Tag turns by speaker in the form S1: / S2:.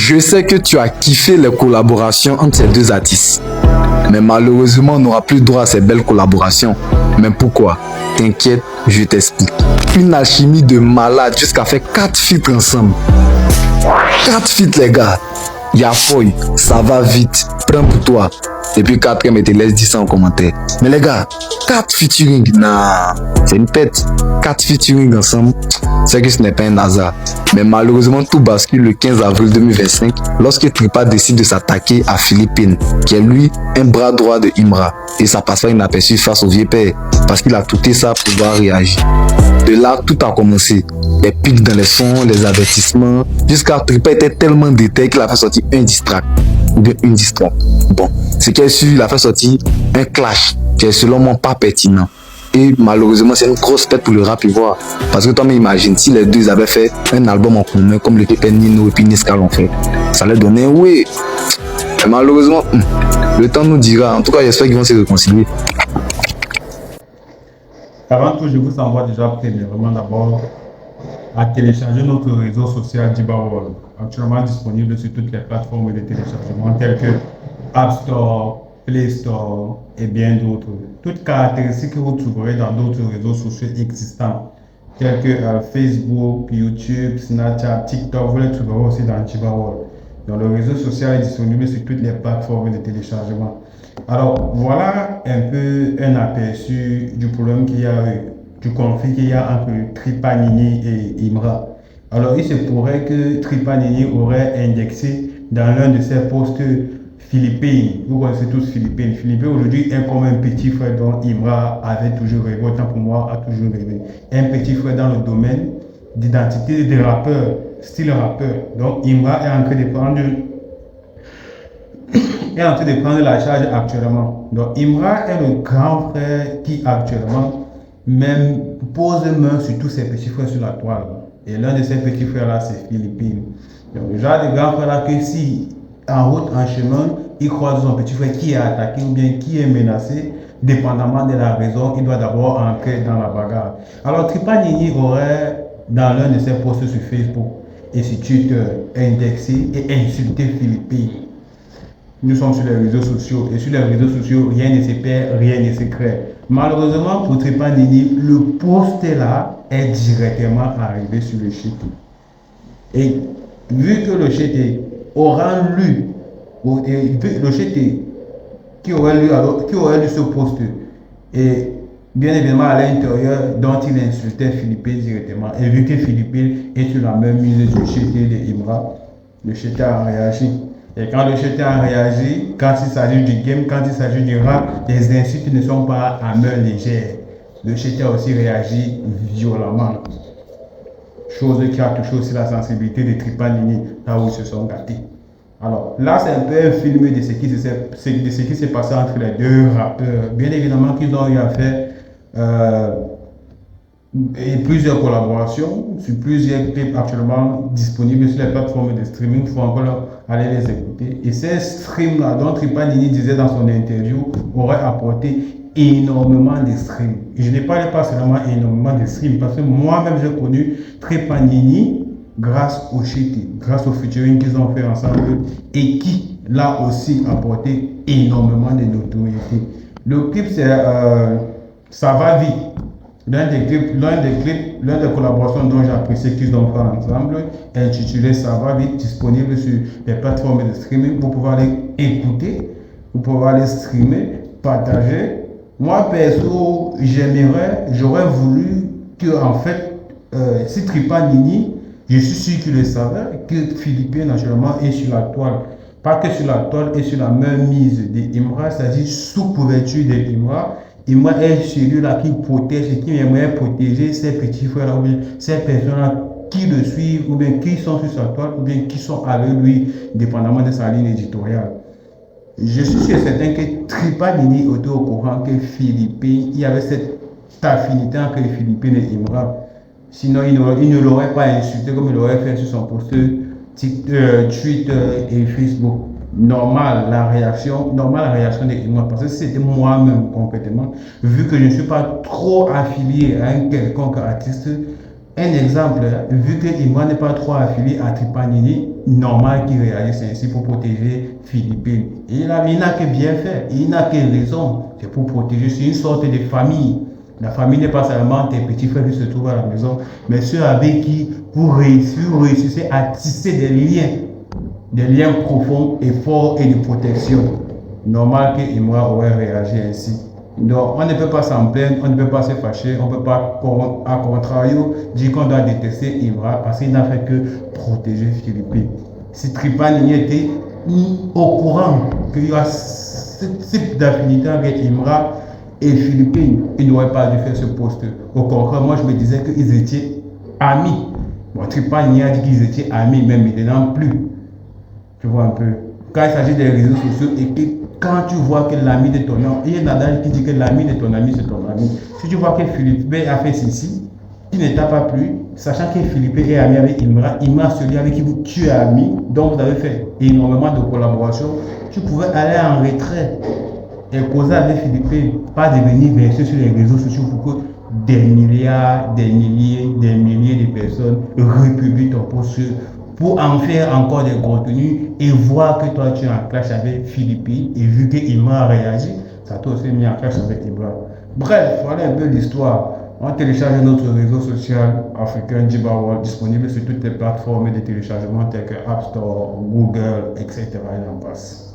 S1: Je sais que tu as kiffé les collaborations entre ces deux artistes. Mais malheureusement, on n'aura plus droit à ces belles collaborations. Mais pourquoi? T'inquiète, je t'explique. Une alchimie de malade jusqu'à faire 4 feats ensemble. 4 feats les gars. Y'a Foy, ça va vite, prends pour toi. Et puis 4 et te laisse 10 en commentaire. Mais les gars, 4 featuring, nah, c'est une pète. 4 featuring ensemble, c'est que ce n'est pas un hasard. Mais malheureusement, tout bascule le 15 avril 2025 lorsque Tripa décide de s'attaquer à Philippine, qui est lui un bras droit de Imra. Et ça passe pas inaperçu face au vieux père, parce qu'il a touté ça pour pouvoir réagir. De là, tout a commencé. Les pics dans les sons, les avertissements, jusqu'à Tripa était tellement détaillé qu'il a fait sortir un diss track, ou bien une diss track. Bon, ce qui est sûr, il a fait sortir un clash, qui est selon moi pas pertinent. Et malheureusement, c'est une grosse perte pour le rap ivoire. Parce que toi-même imagine, si les deux avaient fait un album en commun, comme le Pépé Nino et puis Niska l'ont fait, ça allait donner un oui. Mais malheureusement, le temps nous dira. En tout cas, j'espère qu'ils vont se réconcilier.
S2: Avant tout, je vous envoie déjà premièrement d'abord à télécharger notre réseau social Dibawol, actuellement disponible sur toutes les plateformes de téléchargement telles que App Store, Play Store et bien d'autres. Toutes caractéristiques que vous trouverez dans d'autres réseaux sociaux existants tels que Facebook, YouTube, Snapchat, TikTok, vous les trouverez aussi dans Dibawol. Donc le réseau social est disponible sur toutes les plateformes de téléchargement. Alors voilà un peu un aperçu du problème qu'il y a eu, du conflit qu'il y a entre Tripa Nini et Imra. Alors il se pourrait que Tripa Nini aurait indexé dans l'un de ses posts Philippines. Vous connaissez tous Philippines. Philippines aujourd'hui est comme un petit frère dont Imra avait toujours rêvé, autant pour moi a toujours rêvé. Un petit frère dans le domaine d'identité des rappeurs, style rappeur. Donc Imra est en train de prendre la charge actuellement. Donc Imra est le grand frère qui actuellement même pose main sur tous ses petits frères sur la toile. Et l'un de ses petits frères là, c'est Philippine. Donc le genre de grand frère là que si en route, en chemin, il croise son petit frère qui est attaqué ou bien qui est menacé, dépendamment de la raison, il doit d'abord entrer dans la bagarre. Alors Tripa Nini aurait dans l'un de ses posts sur Facebook et sur Twitter indexé et insulté Philippine. Nous sommes sur les réseaux sociaux et sur les réseaux sociaux, rien ne se perd, rien ne se crée. Malheureusement pour Tripa Nini, le post là est directement arrivé sur le shit. Et vu que le shit aura lu, le shit qui aurait lu ce post, et bien évidemment à l'intérieur dont il insultait Philippine directement, et vu que Philippine est sur la même mise du shit de Imra, le shit a réagi. Et quand le chrétien a réagi, quand il s'agit du game, quand il s'agit du rap, les insultes ne sont pas à main légère. Le chrétien a aussi réagi violemment. Chose qui a touché aussi la sensibilité des Tripa Nini, là où ils se sont gâtés. Alors là, c'est un peu un film de ce qui s'est passé entre les deux rappeurs. Bien évidemment qu'ils ont eu à faire et plusieurs collaborations sur plusieurs clips actuellement disponibles sur les plateformes de streaming. Il faut encore aller les écouter. Et ces streams-là, dont Tripa Nini disait dans son interview, auraient apporté énormément de streams. Et je n'ai pas seulement énormément de streams, parce que moi-même j'ai connu Tripa Nini grâce au shit, grâce au featuring qu'ils ont fait ensemble et qui l'a aussi apporté énormément de notoriété. Le clip c'est Ça va vite. L'un des collaborations dont j'apprécie qu'ils ont fait ensemble, intitulé Ça va vite, disponible sur les plateformes de streaming. Vous pouvez aller écouter, vous pouvez aller streamer, partager. Moi, perso, j'aurais voulu que, en fait, si Tripa Nini, je suis sûr qu'il le savait, que Philippine, naturellement, est sur la toile. Pas que sur la toile, et sur la même mise de Imra, c'est-à-dire sous couverture de Imra. Imra est celui-là qui protège et qui aimerait protéger ses petits frères, ou bien ces personnes-là qui le suivent, ou bien qui sont sur sa toile, ou bien qui sont avec lui, dépendamment de sa ligne éditoriale. Je suis sûr et certain que Tripa Nini était au courant que Philippine, il y avait cette affinité entre Philippine et Imra. Sinon, il ne l'aurait pas insulté comme il l'aurait fait sur son post Twitter et Facebook. Normal la réaction de Imra, parce que c'était moi-même concrètement, vu que je ne suis pas trop affilié à un quelconque artiste, Un exemple, vu que Imran n'est pas trop affilié à Tripanini, normal qu'il réagisse ainsi pour protéger Philippine. Il n'a que bien fait, il n'a que raison. C'est pour protéger, c'est une sorte de famille. La famille n'est pas seulement tes petits frères qui se trouvent à la maison, mais ceux avec qui vous réussissez à tisser des liens profonds et forts et de protection. Normal que Imran aurait réagi ainsi. Donc, on ne peut pas s'en plaindre, on ne peut pas se fâcher, on ne peut pas, à contrario, dire qu'on doit détester Imran parce qu'il n'a fait que protéger Philippine. Si Tripanini était au courant qu'il y a ce type d'affinité avec Imran et Philippine, il n'aurait pas dû faire ce poste. Au contraire, moi je me disais qu'ils étaient amis. Bon, Tripanini a dit qu'ils étaient amis, mais maintenant plus. Tu vois un peu. Quand il s'agit des réseaux sociaux et que quand tu vois que l'ami de ton ami, il y a un adage qui dit que l'ami de ton ami c'est ton ami. Si tu vois que Philippe a fait ceci, il ne t'a pas plu, sachant que Philippe est ami avec Imran, celui avec qui tu es ami, donc vous avez fait énormément de collaboration, tu pouvais aller en retrait et causer avec Philippe, pas devenir versé sur les réseaux sociaux pour que des milliards, des milliers de personnes republient ton post pour en faire encore des contenus et voir que toi tu es en clash avec Philippine et vu qu'il m'a réagi, ça t'a aussi mis en clash avec Imran. Bref, voilà un peu l'histoire. On télécharge notre réseau social africain Djiba World disponible sur toutes les plateformes de téléchargement telles que App Store, Google, etc. Et en passe.